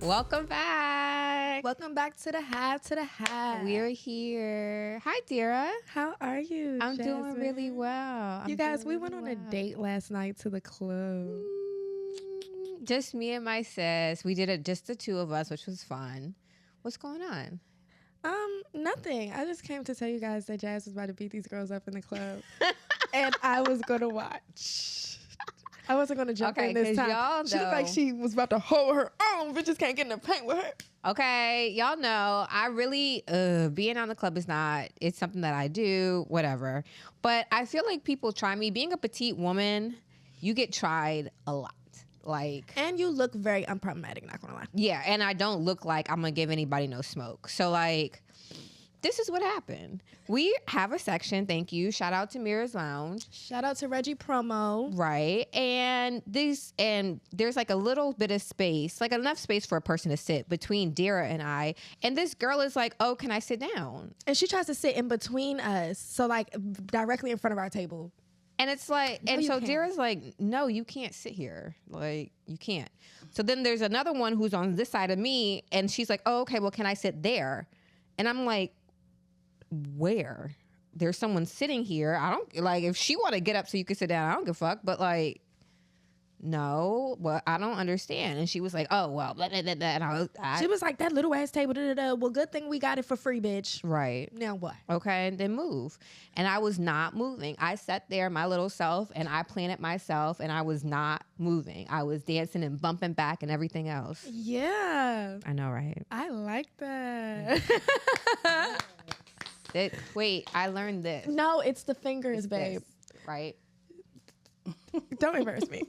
Welcome back. Welcome back to the Hive. We're here. Hi, Dira. How are you? I'm doing Jasmine? really well. You guys, we went on a date last night to the club. Just me and my sis. We did it just the two of us, which was fun. What's going on? Nothing. I just came to tell you guys that Jazz was about to beat these girls up in the club, and I was gonna watch. I wasn't gonna jump in this time. Y'all She looked like she was about to hold her own. Bitches can't get in the paint with her. Okay, y'all know I really being on the club is not. It's something that I do, whatever. But I feel like people try me. Being a petite woman, you get tried a lot. And you look very unproblematic, not gonna lie. Yeah, and I don't look like I'm gonna give anybody no smoke. So this is what happened. We have a section, thank you. Shout out to Mira's Lounge. Shout out to Reggie Promo. Right. And there's like a little bit of space, like enough space for a person to sit between Dira and I. And this girl is like, oh, can I sit down? And she tries to sit in between us. So directly in front of our table. And it's like, No, and you so can't. Dira's like, no, you can't sit here. You can't. So then there's another one who's on this side of me. And she's like, oh, okay, well, can I sit there? And I'm like, where? There's someone sitting here. I don't if she want to get up so you can sit down, I don't give a fuck. But no, well, I don't understand. And she was like, oh, well, blah, blah, blah, blah. And She was like, that little ass table, da, da, da. Well, good thing we got it for free, bitch. right. Now what? Okay, and then move. And I was not moving. I sat there, my little self, and I planted myself, and I was not moving. I was dancing and bumping back and everything else. Yeah. I know, right? I like that. Wait, I learned this. No, it's the fingers, babe. This, right? Don't embarrass me.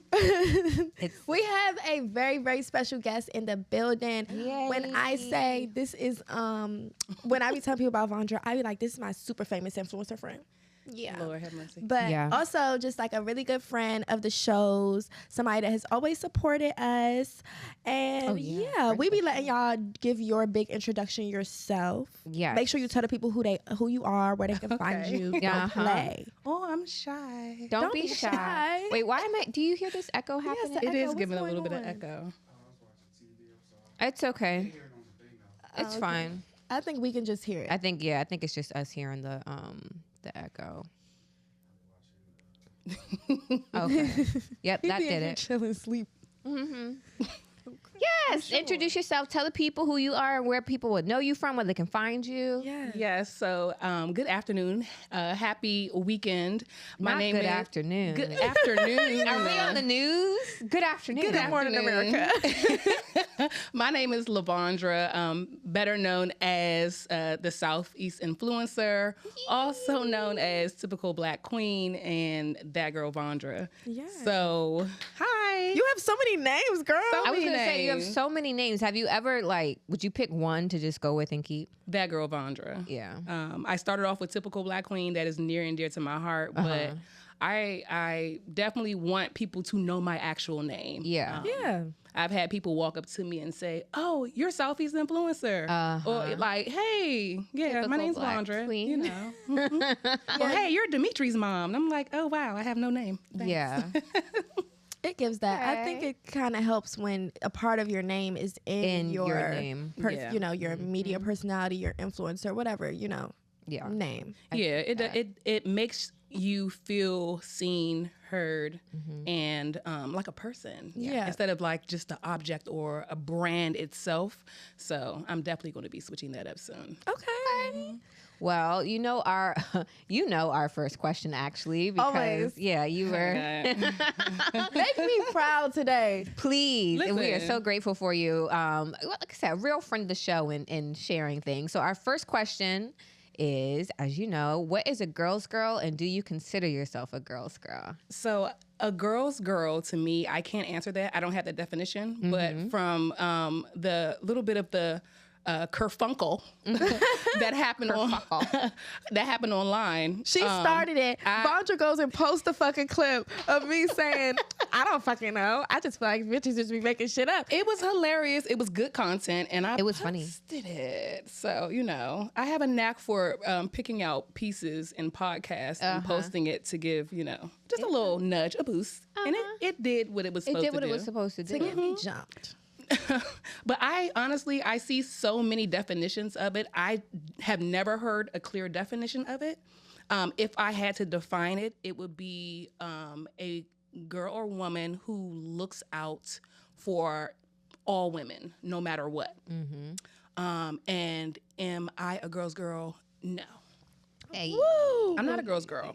We have a very, very special guest in the building. Yay. When I say this is, when I be telling people about LaVondra, I be like, this is my super famous influencer friend. Yeah. Lord have mercy. But Yeah. also just like a really good friend of the shows, somebody that has always supported us. And we be letting y'all give your big introduction yourself. Yes. Make sure you tell the people who you are, where they can find you. Don't Uh-huh. play. Oh, I'm shy. Don't be shy. Wait, why am I? Do you hear this echo happening? the It is What's giving a going little bit of on? echo. It's okay. It's okay. fine. I think we can just hear it. I think it's just us hearing the echo. Okay. Yep, that did it. Chilling, sleep. Yes. Introduce yourself. Tell the people who you are and where people would know you from, where they can find you. Yeah. Yes. So, good afternoon. Happy weekend. My Not name good is afternoon. Good afternoon. Are we on the news? Good afternoon. Good morning, afternoon. My name is LaVondra, better known as the Southeast Influencer, also known as Typical Black Queen and That Girl Vondra. Yeah. So, hi. You have so many names, girl. I was many going to say, you have names. so many names. Have you ever, would you pick one to just go with and keep? That Girl Vondra. Yeah. I started off with Typical Black Queen. That is near and dear to my heart, but I definitely want people to know my actual name. Yeah. Yeah. I've had people walk up to me and say, "Oh, you're Southeast influencer," or like, "Hey, yeah, my Typical name's Black Vondra," Queen. you know. Or, "Hey, you're Dimitri's mom." And I'm like, "Oh wow, I have no name." Thanks. Yeah. It gives that. I think Okay. it kind of helps when a part of your name is in your name. Yeah. You know, your media personality, your influencer, whatever, you know, Yeah. name. Yeah, it makes you feel seen, heard, and like a person. Yeah. Instead of like just an object or a brand itself. So I'm definitely going to be switching that up soon. Okay. Well, you know our first question actually because Always. yeah, you were Make me proud today. please, and we are Listen. so grateful for you. Like I said, a real friend of the show and sharing things. So our first question is, as you know, what is a girl's girl, and do you consider yourself a girl's girl? So a girl's girl, to me, I can't answer that. I don't have the definition, but from the little bit of the kerfunkle that happened that happened online. She started it. Vondra goes and posts a fucking clip of me saying, I don't fucking know. I just feel like bitches just be making shit up. It was hilarious. It was good content, and It was funny. posted it. So, you know, I have a knack for picking out pieces in podcasts and posting it to give, you know, just a little nudge, a boost. And it did what it was It supposed did to what do. it was supposed to do. To get me jumped. But I honestly, I see so many definitions of it. I have never heard a clear definition of it. If I had to define it, it would be a girl or woman who looks out for all women, no matter what. And am I a girl's girl? No. Hey. I'm not a girl's girl.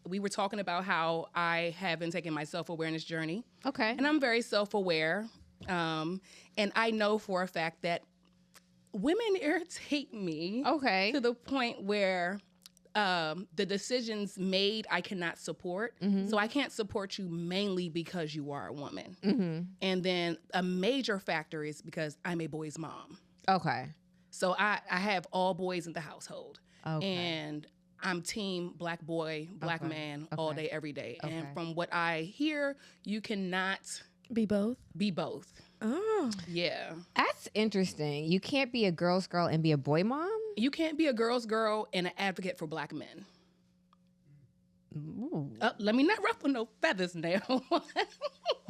We were talking about how I have been taking my self-awareness journey. Okay. And I'm very self-aware. And I know for a fact that women irritate me. Okay. To the point where the decisions made I cannot support. So I can't support you mainly because you are a woman. And then a major factor is because I'm a boy's mom. Okay. So I have all boys in the household. Okay. And I'm team black boy, black man all day, every day. Okay. And from what I hear, you cannot Be both. be both. Oh. Yeah. That's interesting. You can't be a girl's girl and be a boy mom? You can't be a girl's girl and an advocate for black men. Ooh. Let me not ruffle no feathers now.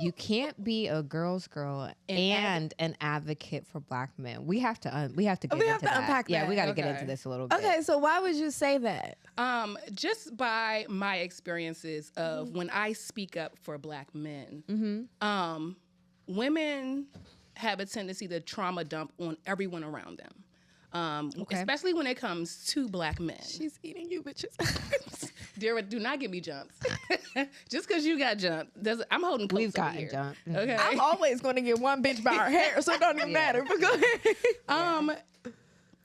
You can't be a girl's girl and an advocate for black men. We have to get into that. unpack Yeah, that. we got to get Okay. into this a little bit. Okay, so why would you say that? Just by my experiences of when I speak up for black men, women have a tendency to trauma dump on everyone around them. Especially when it comes to black men. She's eating you bitches. Dira, do not give me jumps. Just because you got jumped, I'm holding close We've over gotten here. jumped. Okay. I'm always going to get one bitch by her hair, so it don't even matter. But go ahead.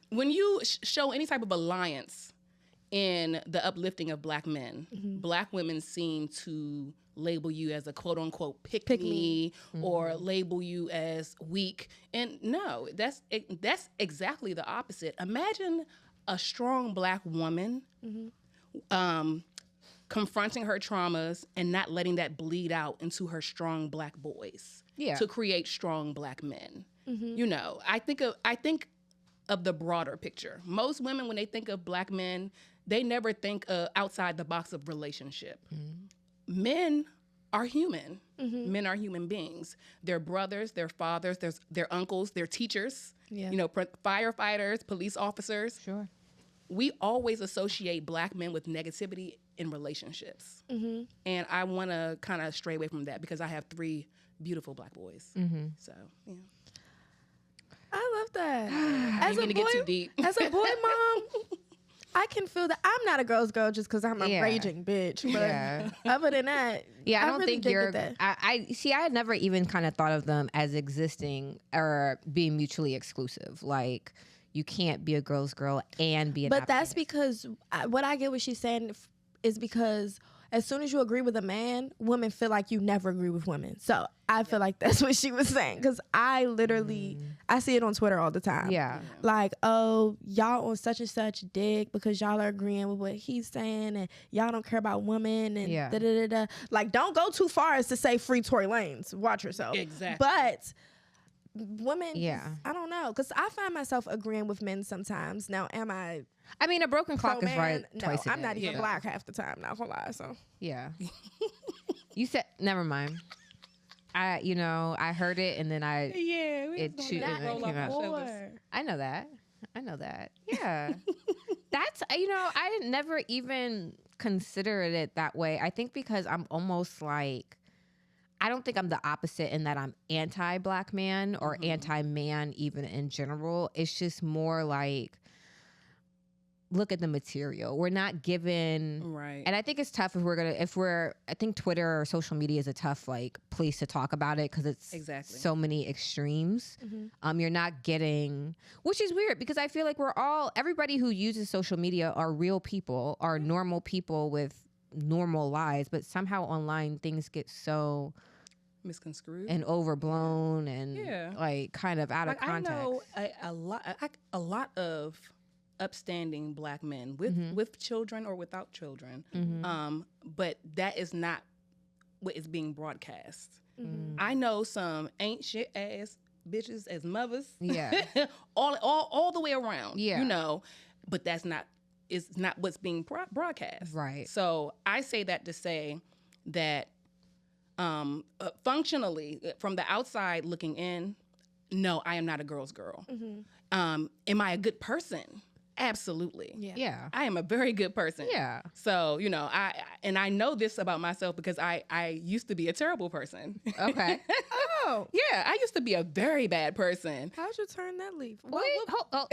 When you show any type of alliance in the uplifting of black men, black women seem to label you as a quote unquote pick me or label you as weak. And no, that's exactly the opposite. Imagine a strong black woman confronting her traumas and not letting that bleed out into her strong black boys to create strong black men. You know, I think of the broader picture. Most women, when they think of black men, they never think outside the box of relationship. Men are human. Men are human beings. They're brothers, they're fathers, their uncles, they're teachers, you know, firefighters, police officers. Sure. We always associate black men with negativity in relationships. And I want to kind of stray away from that because I have 3 beautiful black boys. So, yeah. I love that. I didn't mean to get too deep. As a boy mom, I can feel that. I'm not a girl's girl just because I'm a Yeah. raging bitch. But Yeah. other than that, Yeah, I don't really think did you're. get that. I see. I had never even kind of thought of them as existing or being mutually exclusive. Like you can't be a girl's girl and be an. But that's advocate. because what I get what she's saying is because as soon as you agree with a man, women feel like you never agree with women. So I feel like that's what she was saying because I literally I see it on Twitter all the time. Yeah. Like, oh, y'all on such and such dick because y'all are agreeing with what he's saying and y'all don't care about women and Yeah. da da da da. Like, don't go too far as to say free Tory Lanez. Watch yourself. Exactly. But women, Yeah. I don't know because I find myself agreeing with men sometimes. Now, am I? I mean, a broken clock is pro-man? right No, twice a I'm not day. even Yeah. black half the time. Not gonna lie. So Yeah. You said never mind. I heard it and then Yeah, we It was shoot- gonna it roll came off out. our shoulders. I know that. Yeah. That's I never even considered it that way. I think because I'm almost like I don't think I'm the opposite in that I'm anti-black man or anti-man even in general. It's just more like look at the material. We're not given Right. and I think it's tough I think Twitter or social media is a tough like place to talk about it because it's Exactly. so many extremes. You're not getting, which is weird because I feel like everybody who uses social media are real people, are normal people with normal lives, but somehow online things get so Misconstrued. and overblown and Yeah. like kind of out of context. I know a lot of upstanding black men with children or without children, but that is not what is being broadcast. I know some ain't shit ass bitches as mothers, Yeah. all the way around, Yeah. you know, but it's not what's being broadcast, Right. So I say that to say that Functionally, from the outside looking in, no, I am not a girl's girl. Am I a good person? Absolutely. Yeah. I am a very good person. Yeah. So, I know this about myself because I used to be a terrible person. Okay. Oh, Yeah, I used to be a very bad person. how'd you turn that leaf? Wait, hold.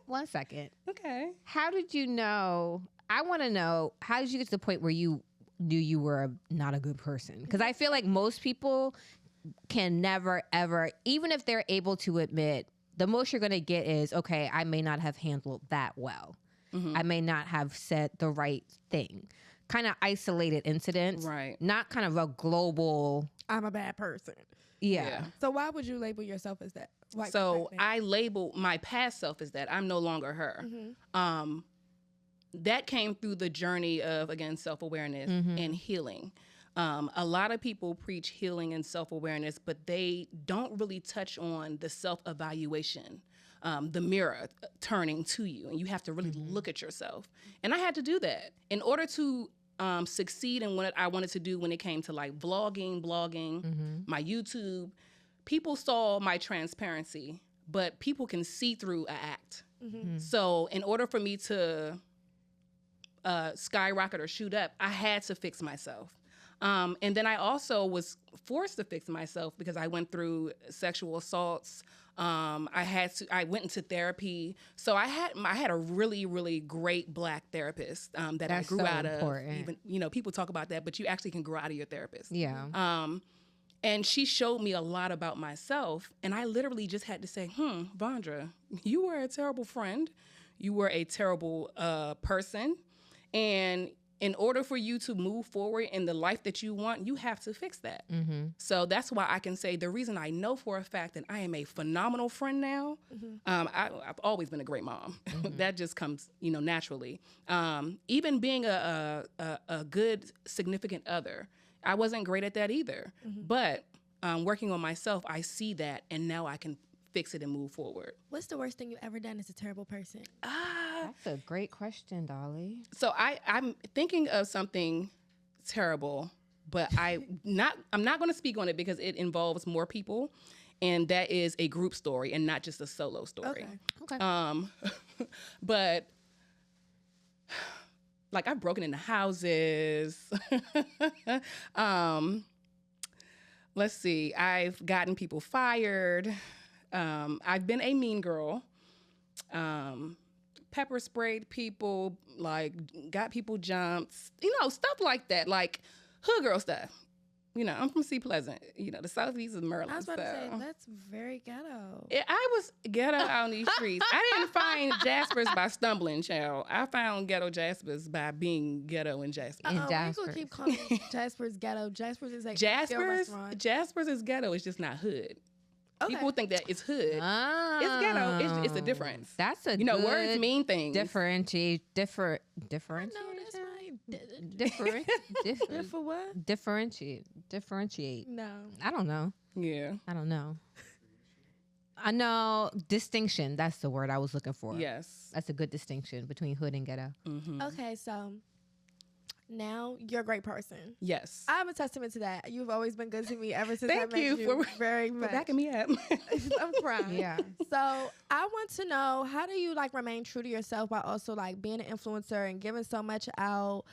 One second. Okay. How did you know? I want to know, how did you get to the point where you knew you were not a good person? Because I feel like most people can never, ever, even if they're able to admit, the most you're going to get is, okay, I may not have handled that well. I may not have said the right thing. Kind of isolated incidents. Right. Not kind of a global. I'm a bad person. Yeah. So why would you label yourself as that? Like, So I label my past self as that. I'm no longer her. That came through the journey of, again, self-awareness and healing. A lot of people preach healing and self-awareness, but they don't really touch on the self-evaluation, the mirror turning to you, and you have to really look at yourself. And I had to do that in order to succeed in what I wanted to do when it came to like vlogging, blogging, my YouTube. People saw my transparency, but people can see through an act. So in order for me to skyrocket or shoot up, I had to fix myself. And then I also was forced to fix myself because I went through sexual assaults. I went into therapy. So I had a really, really great Black therapist that That's I grew so out important. of. Even, people talk about that, but you actually can grow out of your therapist. Yeah. And she showed me a lot about myself. And I literally just had to say, Vondra, you were a terrible friend. You were a terrible person. And in order for you to move forward in the life that you want, you have to fix that. So that's why I can say the reason I know for a fact that I am a phenomenal friend now, I've always been a great mom. That just comes, naturally. Even being a good significant other, I wasn't great at that either. But working on myself, I see that, and now I can fix it and move forward. What's the worst thing you ever done as a terrible person? That's a great question, Dolly. So I'm thinking of something terrible, but I'm not going to speak on it because it involves more people, and that is a group story and not just a solo story. Okay. But like I've broken into houses. Let's see. I've gotten people fired. I've been a mean girl. Pepper sprayed people, like got people jumped, stuff like that, like hood girl stuff. I'm from Sea Pleasant, the southeast of Maryland. I was about to say, that's very ghetto. I was ghetto out on these streets. I didn't find Jaspers by stumbling, child. I found ghetto Jaspers by being ghetto in Jaspers. We could keep calling Jaspers ghetto. Jaspers is like Jaspers is ghetto. It's just not hood. Okay. People think that it's hood. It's ghetto. It's a difference. That's a good words mean things. Differentiate. No, that's right. For what? Differentiate. No. I don't know. Yeah. I don't know. I know distinction. That's the word I was looking for. Yes. That's a good distinction between hood and ghetto. Okay, so now you're a great person. Yes. I'm a testament to that. You've always been good to me ever since I Thank met you you. Very much. for backing me up. I'm crying. Yeah. So I want to know, how do you remain true to yourself while also being an influencer and giving so much out?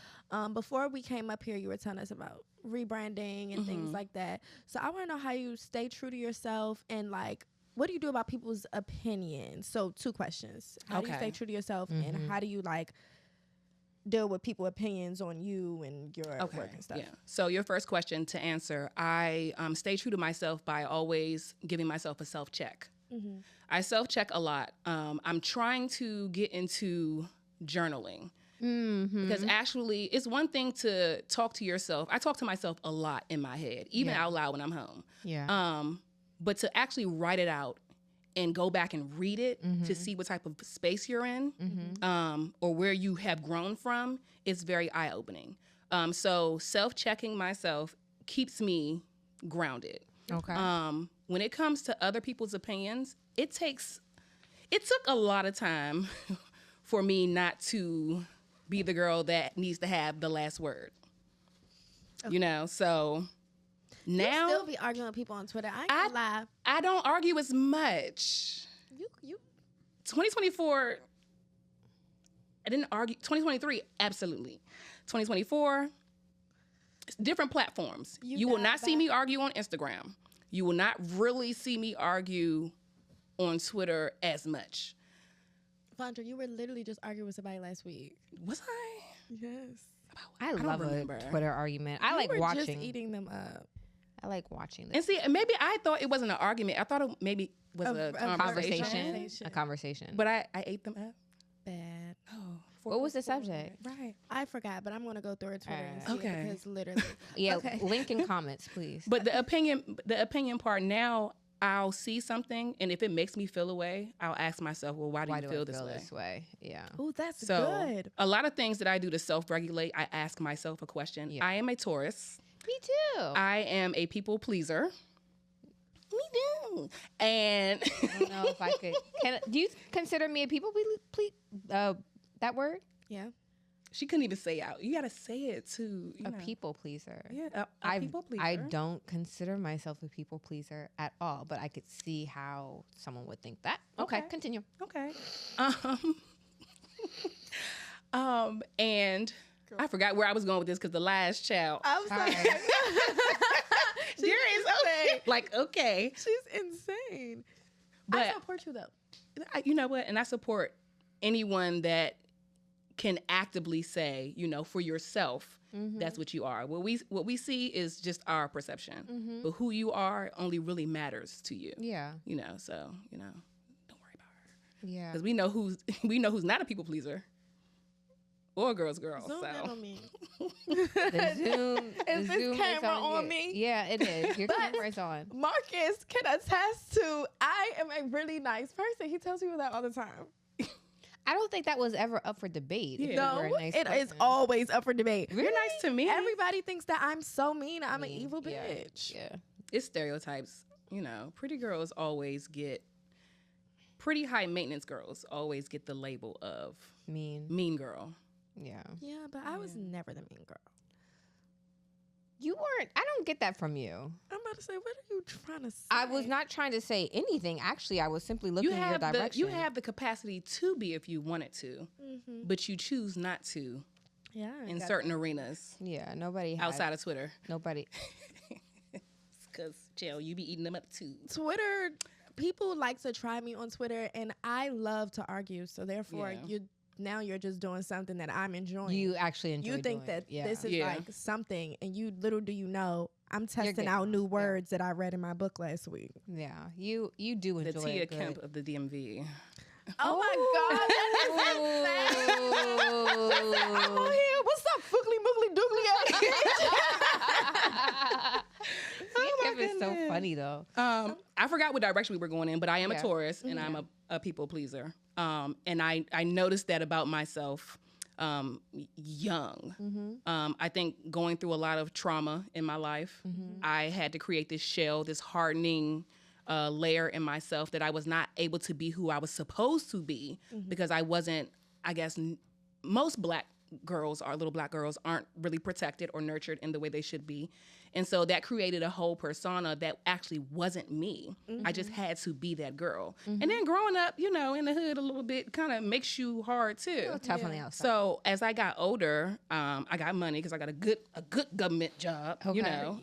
Before we came up here, you were telling us about rebranding and things like that. So I want to know how you stay true to yourself and what do you do about people's opinions? So 2 questions. How do you stay true to yourself and how do you deal with people's opinions on you and your work and stuff? Yeah. So your first question to answer, I stay true to myself by always giving myself a self-check. I self-check a lot. I'm trying to get into journaling. Because actually, it's one thing to talk to yourself. I talk to myself a lot in my head, even out loud when I'm home. Yeah. But to actually write it out and go back and read it to see what type of space you're in or where you have grown from is very eye-opening. So self-checking myself keeps me grounded. Okay. When it comes to other people's opinions, it took a lot of time for me not to be the girl that needs to have the last word. You know, so now you still be arguing with people on Twitter. I ain't gonna lie. I don't argue as much. You 2024, I didn't argue. 2023, absolutely. 2024, different platforms. You will not see me argue on Instagram. You will not really see me argue on Twitter as much. LaVondra, you were literally just arguing with somebody last week. Was I? Yes. I love a Twitter argument. I like watching. Just eating them up. I like watching this. And see, maybe I thought it wasn't an argument. I thought it maybe was a conversation. A conversation. But I ate them up. Bad. Oh. What was the subject? Right. I forgot, but I'm going to go through it Twitter and see Okay. it because literally. Yeah, link in comments, please. But the opinion part, now I'll see something, and if it makes me feel a way, I'll ask myself, well, why do you feel this way? Yeah. Oh, that's So good. a lot of things that I do to self-regulate, I ask myself a question. Yeah. I am a Taurus. Me too. I am a people pleaser. Me too. And I don't know if I could. Do you consider me a people that word? Yeah. she couldn't even say out. You got to say it too. A people pleaser. Yeah, a people pleaser. I don't consider myself a people pleaser at all, but I could see how someone would think that. Okay, continue. Okay. And girl. I forgot where I was going with this because the last child. I'm sorry. Dira is okay. Like, okay. She's insane. But I support you though. You know what? And I support anyone that can actively say, you know, for yourself, that's what you are. What we see is just our perception. But who you are only really matters to you. Yeah. You know, so, you know, don't worry about her. Yeah. Because we know who's not a people pleaser. Or a girl's girl. Zoom so. in on me. The Zoom. Is this camera on me? Yeah, it is. Your camera's on. Marcus can attest to I am a really nice person. He tells people that all the time. I don't think that was ever up for debate. Yeah. No, Nice it is always up for debate. You're nice to me. Everybody thinks that I'm so mean. I'm an evil bitch. Yeah. It's stereotypes. You know, pretty girls always get, pretty high maintenance girls always get the label of mean girl. Yeah. Yeah, but I was never the mean girl. You weren't. I don't get that from you. I'm about to say, what are you trying to say? I was not trying to say anything. Actually, I was simply looking in your direction. You have the capacity to be if you wanted to, but you choose not to. Yeah. In certain arenas. Yeah. Nobody outside of Twitter. Nobody. Because, Jill, you be eating them up too. Twitter, people like to try me on Twitter, and I love to argue. So therefore, you're just doing something that I'm enjoying. You actually enjoy You think doing. that this is like something, and you little do you know, I'm testing out new words that I read in my book last week. Yeah, you do enjoy the Tia it. Kemp of the DMV. Oh my God, that is insane. I'm on here. What's up, foogly moogly doogly? Kemp is so funny though. I forgot what direction we were going in, but I am a Taurus and I'm a people pleaser. And I noticed that about myself young. I think going through a lot of trauma in my life, I had to create this shell, this hardening layer in myself that I was not able to be who I was supposed to be because I wasn't, I guess, most black girls or little black girls aren't really protected or nurtured in the way they should be. And so that created a whole persona that actually wasn't me. I just had to be that girl. And then growing up, you know, in the hood a little bit kind of makes you hard too. Tough on the outside. So as I got older, I got money because I got a good government job, you know.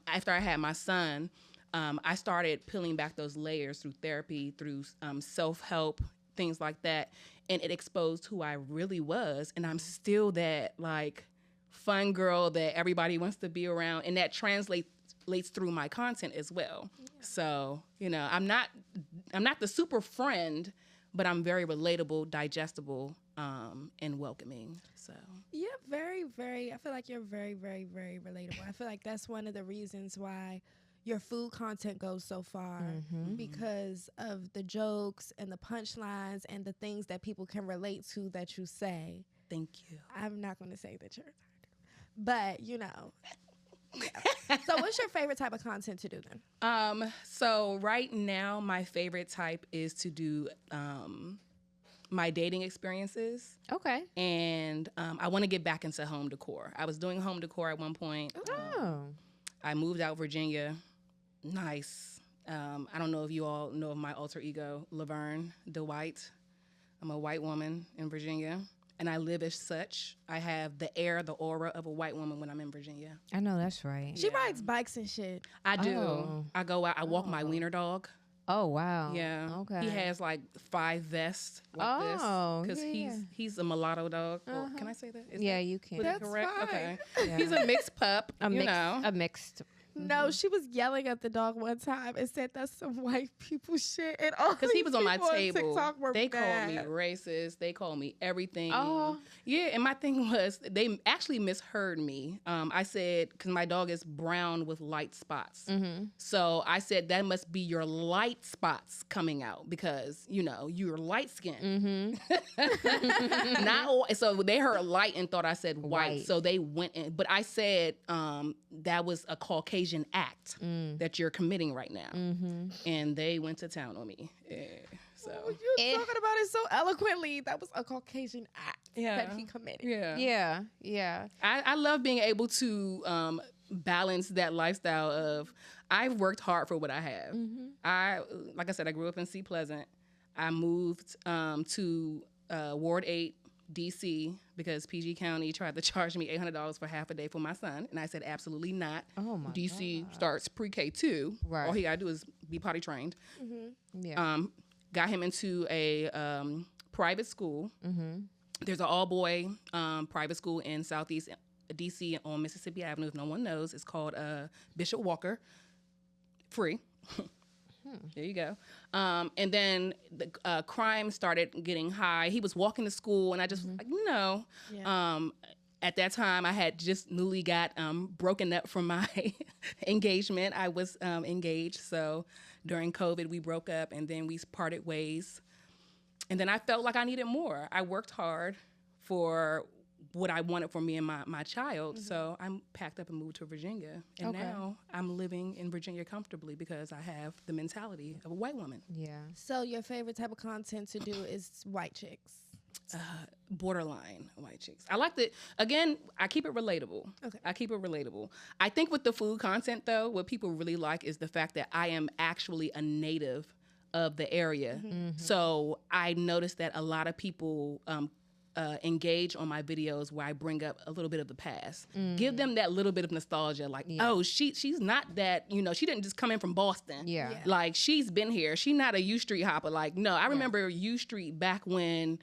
After I had my son, I started peeling back those layers through therapy, through self-help, things like that. And it exposed who I really was. And I'm still that like fun girl that everybody wants to be around. And that translates through my content as well. Yeah. So, you know, I'm not the super friend, but I'm very relatable, digestible, and welcoming. So yeah, very, very, I feel like you're very, very, very relatable. I feel like that's one of the reasons why your food content goes so far because of the jokes and the punchlines and the things that people can relate to that you say. Thank you. I'm not going to say that you're but you know. Yeah. So what's your favorite type of content to do then? So right now my favorite type is to do my dating experiences. Okay. And I want to get back into home decor. I was doing home decor at one point. Oh. I moved out Virginia. Nice. I don't know if you all know of my alter ego, LaVondra S. I'm a white woman in Virginia, and I live as such. I have the air, the aura of a white woman when I'm in Virginia. I know that's right. She rides bikes and shit. I do. Oh. I go out. I walk my wiener dog. Oh wow. Yeah. Okay. He has like 5 vests like this because he's a mulatto dog. Well, can I say that? Is Yeah, that you can. That's correct. fine. Okay. Yeah. He's a mixed pup. A know. mixed. No, she was yelling at the dog one time and said that's some white people shit. And all Because he was on my people table. TikTok were They called me mad. racist. They called me everything. Oh. Yeah, and my thing was they actually misheard me. I said, because my dog is brown with light spots. Mm-hmm. So I said, that must be your light spots coming out because, you're light skinned. Mm-hmm. Not so they heard light and thought I said white. White. So they went in. But I said that was a Caucasian act that you're committing right now. Mm-hmm. And they went to town on me. Yeah, so You're talking about it so eloquently. That was a Caucasian act that he committed. yeah. Yeah. I love being able to balance that lifestyle of I've worked hard for what I have. Like I said, I grew up in Sea Pleasant. I moved to Ward 8, DC, because PG County tried to charge me $800 for half a day for my son, and I said absolutely not. Oh my DC starts pre-K 2. Right. All he gotta do is be potty trained. Yeah. Got him into a private school. Mm-hmm. There's an all-boy private school in Southeast DC on Mississippi Avenue. If no one knows, it's called Bishop Walker. Free. There you go. And then the crime started getting high. He was walking to school, and I just like, no. Yeah. At that time, I had just newly got broken up from my engagement. I was engaged, so during COVID, we broke up, and then we parted ways. And then I felt like I needed more. I worked hard for what I wanted for me and my child, so I packed up and moved to Virginia. And now I'm living in Virginia comfortably because I have the mentality of a white woman. Yeah. So your favorite type of content to do is white chicks. Borderline white chicks. I like the, again, I keep it relatable. Okay. I keep it relatable. I think with the food content, though, what people really like is the fact that I am actually a native of the area. So I noticed that a lot of people engage on my videos where I bring up a little bit of the past. Give them that little bit of nostalgia, like, oh, she's not that, she didn't just come in from Boston. Yeah. Like, she's been here. She's not a U Street hopper. Like, no, I remember U Street back when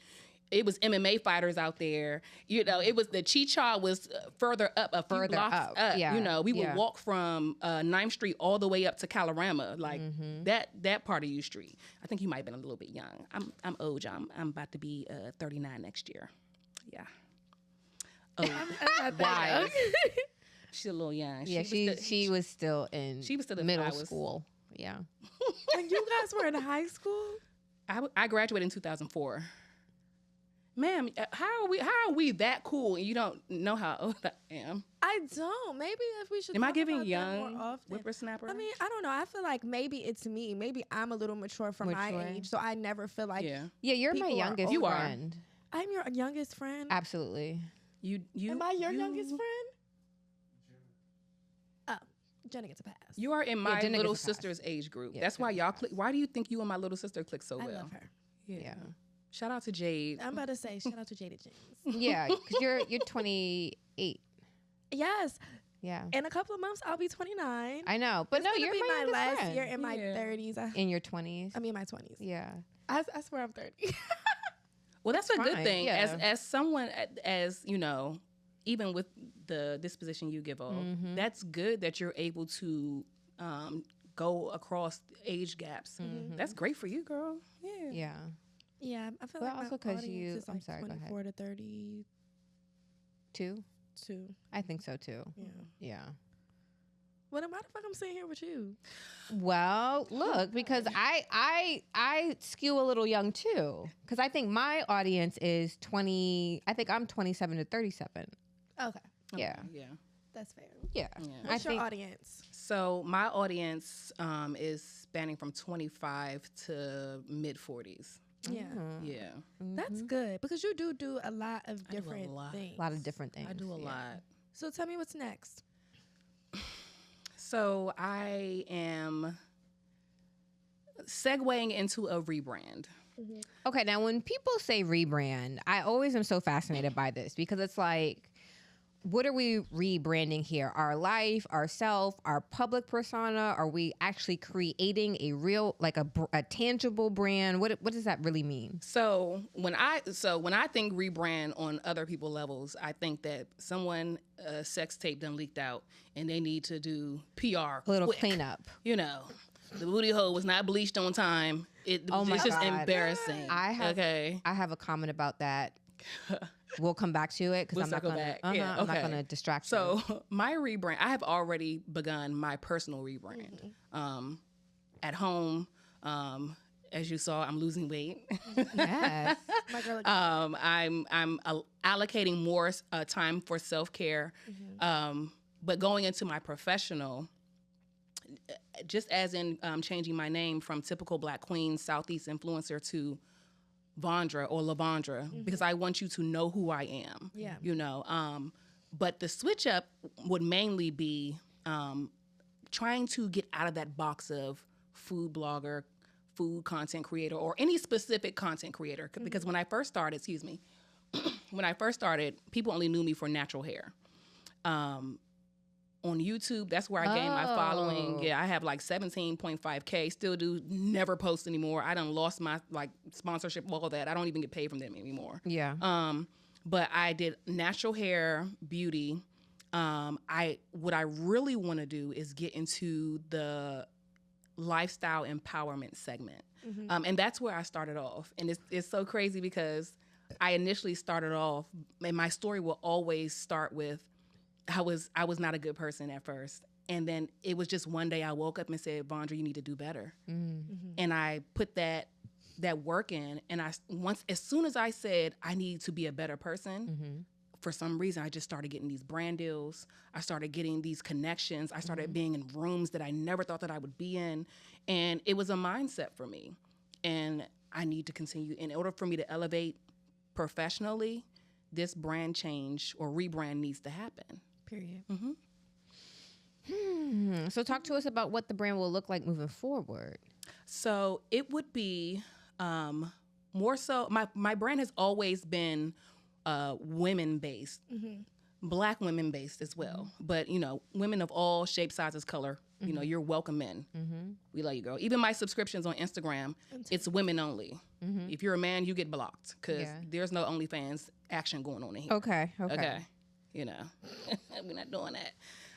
it was MMA fighters out there. It was the Chicha was further up, a few blocks up. Yeah. We would walk from 9th Street all the way up to Calorama, like that part of U Street. I think you might have been a little bit young. I'm old. I'm about to be 39 next year. Yeah. Oh, wise. She's a little young. She was still in middle school. Yeah. And you guys were in high school? I graduated in 2004. Ma'am, how are we that cool and you don't know how old I am? I don't. Maybe if we should. Am I talk giving about that young more often. whippersnapper? I mean, I don't know. I feel like maybe it's me. Maybe I'm a little mature for my age, so I never feel like. Yeah, you're my people are youngest older. friend. I'm your youngest friend. Absolutely. You. Am I your youngest friend? Oh, Jenna gets a pass. You are in my Jenna little gets a pass. sister's age group. Yeah, That's why Jenna y'all gets a click. Why do you think you and my little sister click so I well? love her. Yeah. Shout out to Jade. I'm about to say shout out to Jada James. Yeah, because you're 28. Yes. Yeah. In a couple of months, I'll be 29. I know, but no, you're be my my youngest last friend. year in my Yeah. 30s. In your 20s. I mean, my 20s. Yeah. I swear I'm 30. Well, that's a good fine, thing. yeah. As someone, as even with the disposition you give off, that's good that you're able to go across age gaps. That's great for you, girl. Yeah. Yeah. Yeah, I feel But like also my 'cause audience you- is I'm like sorry, go ahead. 24 to 32. 2? I think so too. Yeah. Yeah. Why the fuck I'm sitting here with you? Well, look, because I skew a little young too, because I think my audience is 20. I think I'm 27 to 37. Okay, Yeah, Yeah. that's fair. yeah. What's I your think audience? So my audience is spanning from 25 to mid 40s. Yeah. Yeah. That's good because you do a lot of different things. A lot of different things. I do a lot. So tell me what's next. So I am segueing into a rebrand. Okay, now when people say rebrand, I always am so fascinated by this because it's like, what are we rebranding here? Our life, ourself, our public persona? Are we actually creating a real, like a tangible brand? What does that really mean? So when I think rebrand on other people levels, I think that someone sex tape done leaked out and they need to do PR, A little quick. cleanup. You know, the booty hole was not bleached on time. It's just embarrassing. I have a comment about that. We'll come back to it because I'm not going to distract you. So my rebrand, I have already begun my personal rebrand. At home, as you saw, I'm losing weight. Yes. My girl, I'm allocating more time for self-care. But going into my professional, just as in changing my name from typical Black queen, Southeast influencer to Vondra or LaVondra, because I want you to know who I am. Yeah. You know, but the switch up would mainly be trying to get out of that box of food blogger, food content creator, or any specific content creator. Because when I first started, people only knew me for natural hair. On YouTube, that's where I gained my following. Yeah, I have like 17.5K. Still do. Never post anymore. I done lost my sponsorship, all that. I don't even get paid from them anymore. Yeah. But I did natural hair, beauty. What I really want to do is get into the lifestyle empowerment segment, and that's where I started off. And it's so crazy because I initially started off, and my story will always start with, I was not a good person at first. And then it was just one day I woke up and said, Vondra, you need to do better. And I put that work in. And as soon as I said, I need to be a better person, for some reason, I just started getting these brand deals. I started getting these connections. I started being in rooms that I never thought that I would be in. And it was a mindset for me. And I need to continue. In order for me to elevate professionally, this brand change or rebrand needs to happen. period. So talk to us about what the brand will look like moving forward. So it would be more so, my brand has always been women-based, Black women-based as well. But, you know, women of all shapes, sizes, color, you know, you're welcome in. We love you, girl. Even my subscriptions on Instagram, it's women only. If you're a man, you get blocked because there's no OnlyFans action going on in here. Okay. You know, we're not doing that.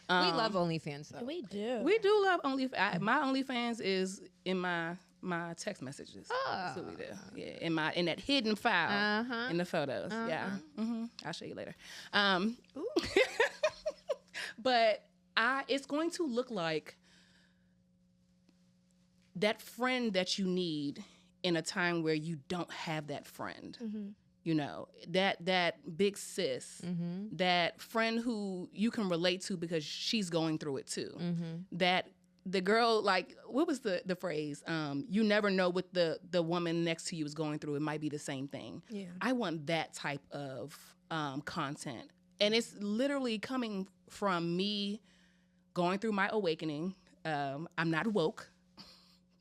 We love OnlyFans, though. We do. We do love OnlyFans. My OnlyFans is in my text messages. That's what we do. Yeah, in that hidden file in the photos. Yeah, I'll show you later. But it's going to look like that friend that you need in a time where you don't have that friend. You know, that big sis, that friend who you can relate to because she's going through it too. That the girl, like, what was the phrase? You never know what the woman next to you is going through. It might be the same thing. Yeah. I want that type of content. And it's literally coming from me going through my awakening. I'm not woke.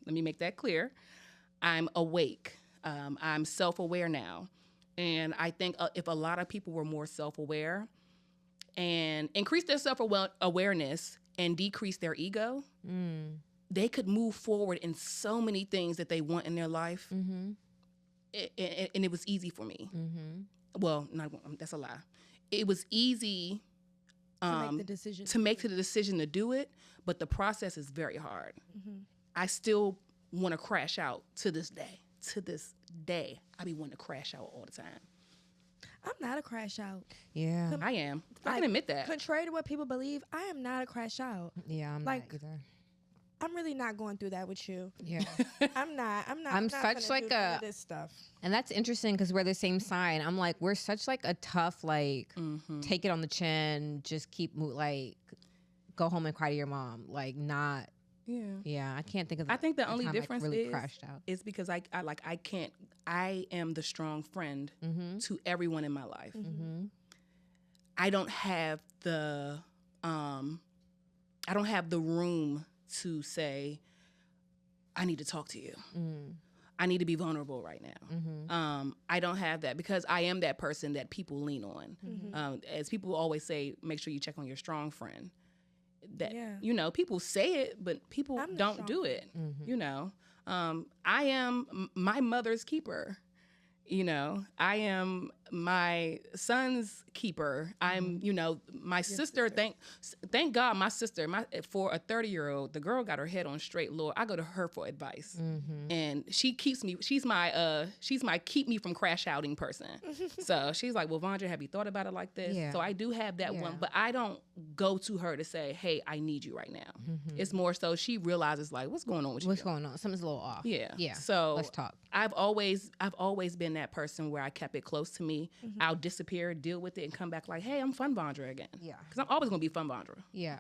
Let me make that clear. I'm awake. I'm self-aware now. And I think if a lot of people were more self-aware and increase their self-awareness and decrease their ego, they could move forward in so many things that they want in their life. And it was easy for me. Well, that's a lie. It was easy To make the decision to do it, but the process is very hard. I still want to crash out to this day. To this day, I be wanting to crash out all the time. I'm not a crash out. Yeah. I am. I can admit that. Contrary to what people believe, I am not a crash out. Yeah, I'm Like, not either. I'm really not going through that with you. Yeah. I'm not. I'm I'm such gonna like do none of this stuff. And that's interesting because we're the same sign. I'm like, we're such like a tough, like, take it on the chin, just keep, like, go home and cry to your mom. Like, not Yeah, I can't think of. I think the only time difference really crashed out. is because I can't. I am the strong friend to everyone in my life. I don't have the room to say, I need to talk to you. I need to be vulnerable right now. I don't have that because I am that person that people lean on. As people always say, make sure you check on your strong friend. That people say it, but people don't do it. I am my mother's keeper. I am my son's keeper. I'm, my sister. Thank God, my sister. For a 30-year-old, the girl got her head on straight. Lord, I go to her for advice, and she keeps me. She's my keep me from crash outing person. So she's like, well, Vondra, have you thought about it like this? Yeah. So I do have that one, but I don't go to her to say, hey, I need you right now. It's more so she realizes like, what's going on with you? What's going on? Something's a little off. Yeah. So let's talk. I've always been that person where I kept it close to me. I'll disappear, deal with it, and come back like, hey, I'm Fun Vondra again. Yeah. Because I'm always going to be Fun Vondra. Yeah.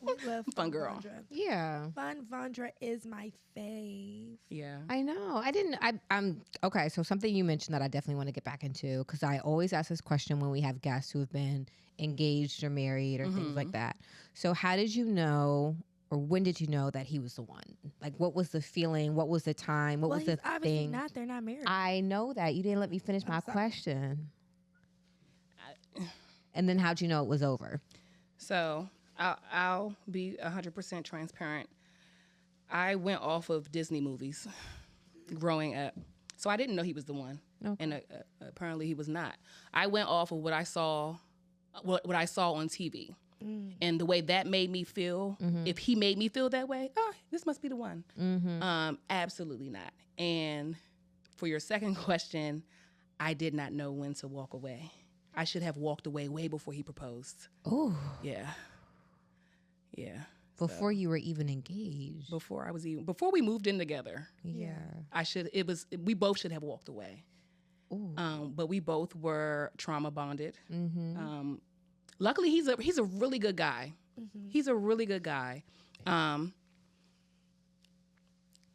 We love Fun girl. Vondra. Yeah. Fun Vondra is my fave. Yeah. I know. I'm okay. So something you mentioned that I definitely want to get back into, because I always ask this question when we have guests who have been engaged or married or things like that. So how did you know, or when did you know that he was the one? Like, what was the feeling? What was the time? What was the obviously thing? not. They're not married. I know that. You didn't let me finish my question. And then how'd you know it was over? So I'll be 100% transparent. I went off of Disney movies growing up. So I didn't know he was the one. Okay. And apparently he was not. I went off of what I saw on TV. And the way that made me feel, if he made me feel that way, this must be the one. Absolutely not. And for your second question, I did not know when to walk away. I should have walked away way before he proposed. Oh. Yeah. Yeah. Before you were even engaged. Before we moved in together. Yeah. We both should have walked away. But we both were trauma bonded. Luckily, he's a really good guy. He's a really good guy.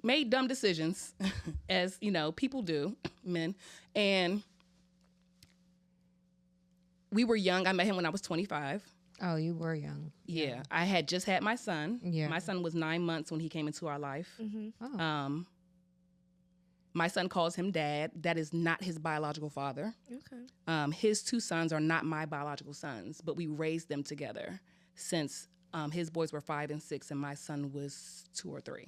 Made dumb decisions, as people do, men. And we were young. I met him when I was 25. Oh, you were young. Yeah. I had just had my son. Yeah. My son was 9 months when he came into our life. My son calls him dad. That is not his biological father. Okay. His two sons are not my biological sons, but we raised them together since his boys were 5 and 6 and my son was 2 or 3.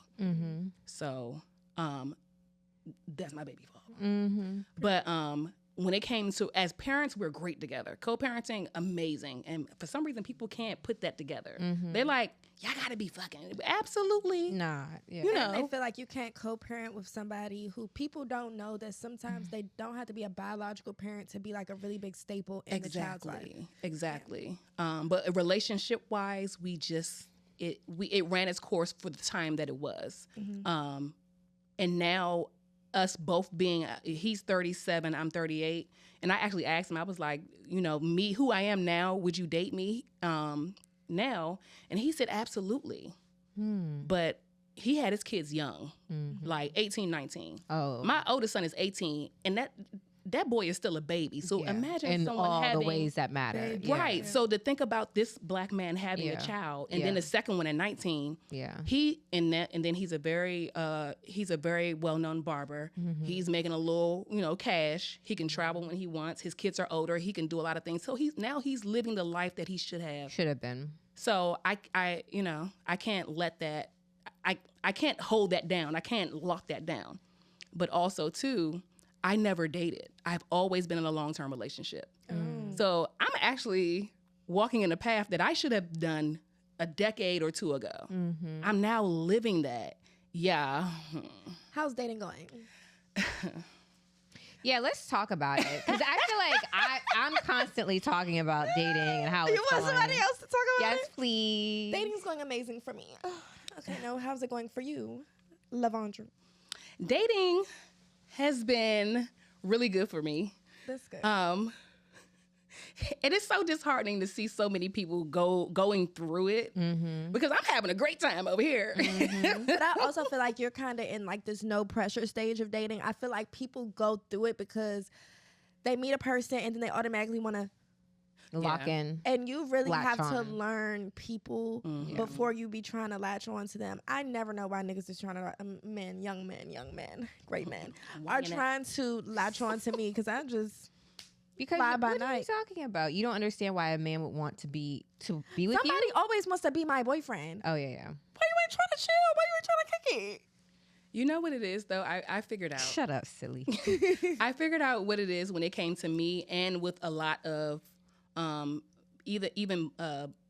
So that's my baby father. But when it came to, as parents, we're great together. Co-parenting, amazing. And for some reason, people can't put that together. They're like, y'all gotta be fucking. Absolutely. Nah. Yeah. And they feel like you can't co-parent with somebody who people don't know that sometimes they don't have to be a biological parent to be like a really big staple in the child's life. Exactly. But relationship-wise, it ran its course for the time that it was. And now, us both being, he's 37, I'm 38. And I actually asked him, I was like, me, who I am now, would you date me now? And he said, absolutely. But he had his kids young, like 18, 19. Oh. My oldest son is 18, and that boy is still a baby. So imagine in someone all having, the ways that matter. Right. So to think about this black man having a child, and then the second one at 19. Yeah. And then he's a very well-known barber. He's making a little, cash. He can travel when he wants. His kids are older. He can do a lot of things. So he's living the life that he should have. Should have been. So I can't let that. I can't hold that down. I can't lock that down. But also too, I never dated. I've always been in a long-term relationship. So I'm actually walking in a path that I should have done a decade or two ago. I'm now living that. Yeah. How's dating going? Yeah, let's talk about it. Because I feel like I'm constantly talking about dating and how it's You want going. somebody else to talk about it? Yes, please. Dating's going amazing for me. Okay, now how's it going for you, LaVondra? Dating has been really good for me. That's good. And it's so disheartening to see so many people going through it because I'm having a great time over here. But I also feel like you're kind of in like this no pressure stage of dating. I feel like people go through it because they meet a person and then they automatically want to lock in. And you really Latch have to on. learn people before you be trying to latch on to them. I never know why niggas is trying to, young men, great men, are trying to latch on to me because I just Because fly by what are you night. talking about? You don't understand why a man would want to be with Somebody you. always wants to be my boyfriend. Oh yeah. Why you ain't trying to chill? Why you ain't trying to kick it? You know what it is, though? I figured out. Shut up, silly. I figured out what it is when it came to me and with a lot of even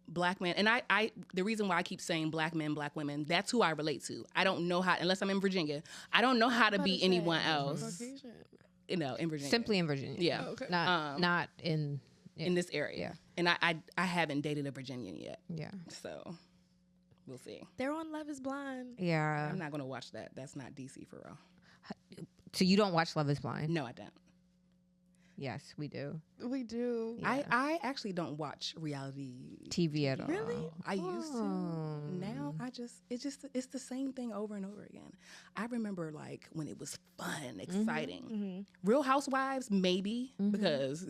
black men. And I the reason why I keep saying black men, black women, that's who I relate to. I don't know how, unless I'm in Virginia, I don't know how to be anyone else, in Virginia. Simply in Virginia. Yeah. Okay. Not in In this area. And I haven't dated a Virginian yet. Yeah. So we'll see. They're on Love is Blind. Yeah. I'm not going to watch that. That's not DC for real. So you don't watch Love is Blind? No, I don't. Yes, we do. We do. Yeah. I actually don't watch reality TV at all. Really? I used to. Oh. Now it's the same thing over and over again. I remember like when it was fun, exciting. Real Housewives, maybe, because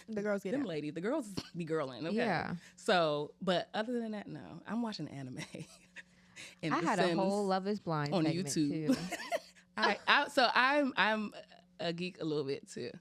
The girls get them out. ladies, the girls be girling. Okay. Yeah. So, but other than that, no. I'm watching anime. And I The had Sims a whole Love is Blind on segment YouTube. too. So I'm a geek a little bit too.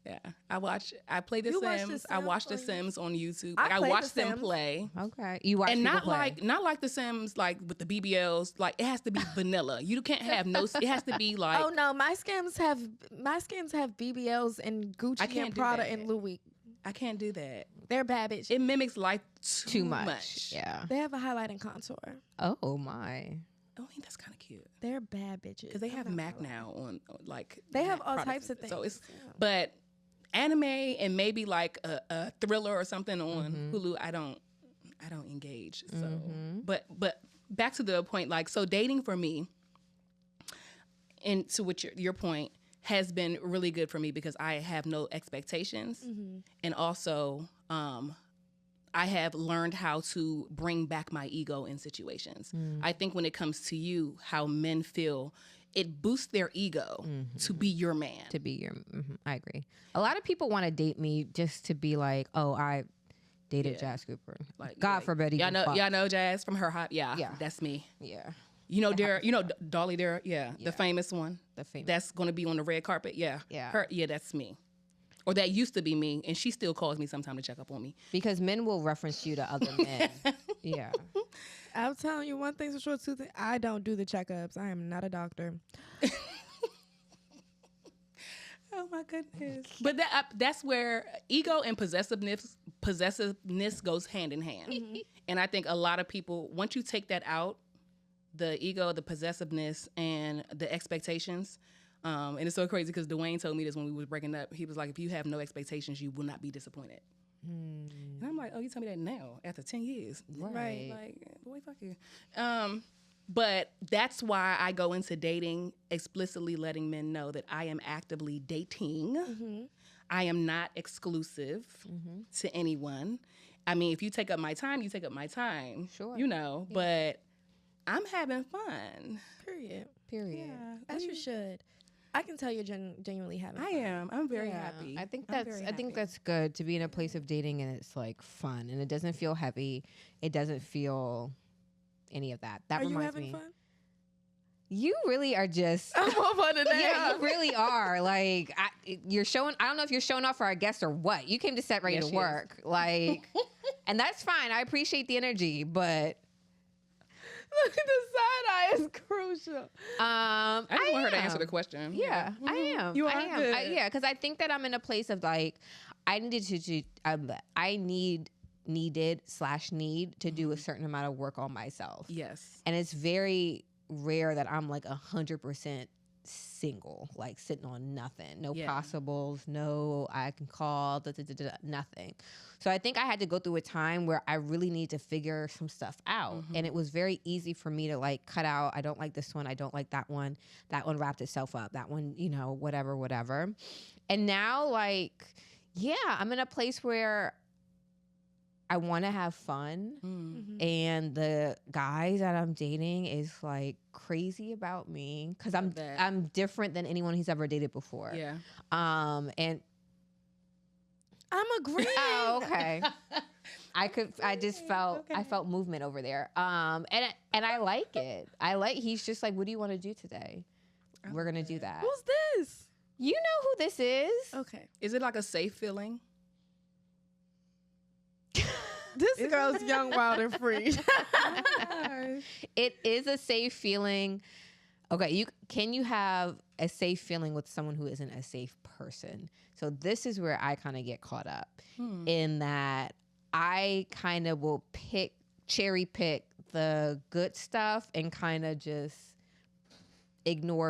Yeah, I play The You watch Sims. The I watch The Sims Sims on YouTube. I Like, I play watch The them Sims. play. Okay. You watch And people not play. like The Sims like with the BBLs. Like it has to be vanilla. You can't have no. It has to be like. Oh no, my skins have BBLs and Gucci I can't and do Prada that. and Louis. I can't do that. They're bad bitches. It mimics life too much. Yeah. They have a highlight and contour. Oh my. Oh, I think that's kind of cute They're bad bitches. because they have MAC now on like. They have MAC all products types of and stuff. So things. it's but anime and maybe like a thriller or something on Hulu. I don't engage. So but back to the point, like, so dating for me, and to which your point, has been really good for me because I have no expectations, and also I have learned how to bring back my ego in situations. I think when it comes to you, how men feel, it boosts their ego to be your man. To be your, I agree. A lot of people want to date me just to be like, oh, I dated Jas Cooper. Like, God forbid. Y'all know Jas from her hop. Yeah, Yeah. that's me. Yeah. You know Dira, Dolly Dira, the famous one. The famous. That's going to be on the red carpet. Yeah. Yeah. That's me. Or that used to be me, and she still calls me sometime to check up on me. Because men will reference you to other men. Yeah. I'm telling you one thing's for sure, two things. I don't do the checkups. I am not a doctor. Oh my goodness! But that's where ego and possessiveness goes hand in hand. And I think a lot of people, once you take that out, the ego, the possessiveness, and the expectations. And it's so crazy because Dwayne told me this when we was breaking up. He was like, if you have no expectations, you will not be disappointed. And I'm like, oh, you tell me that now after 10 years. Right. Like, boy, fuck you. But that's why I go into dating explicitly letting men know that I am actively dating. I am not exclusive to anyone. I mean, if you take up my time, you take up my time. Sure. But I'm having fun. Period. Period. As you should. I can tell you're genuinely having I fun. am. I'm very Yeah. happy. I think I'm that's very I think happy. that's good to be in a place of dating and it's like fun and it doesn't feel heavy. It doesn't feel any of that. That Are you reminds having me. fun? You really are just I'm more fun than that. yeah, you really are. Like you're showing. I don't know if you're showing off for our guests or what. You came to set ready Yes, to she work, like, and that's fine. I appreciate the energy, but Look, the side eye is crucial. I just want her to answer the am. question. Yeah, I am. You I are am. good. Yeah, because I think that I'm in a place of like, I needed need to do a certain amount of work on myself. Yes. And it's very rare that I'm like 100% single, like sitting on nothing, no Yeah. possibles, no I can call, nothing. So I think I had to go through a time where I really need to figure some stuff out. And it was very easy for me to like cut out, I don't like this one, I don't like that one wrapped itself up, that one, whatever. And now like, yeah, I'm in a place where I want to have fun, and the guys that I'm dating is like crazy about me because I'm different than anyone he's ever dated before. Yeah. And I'm agreeing. oh, okay. I felt movement over there. And I like it. He's just like, what do you want to do today? We're gonna do that. Who's this? You know who this is? Okay. Is it like a safe feeling? This girl's young, wild, and free. It is a safe feeling. Okay, can you have a safe feeling with someone who isn't a safe person? So this is where I kind of get caught up in that I kind of will cherry pick the good stuff and kind of just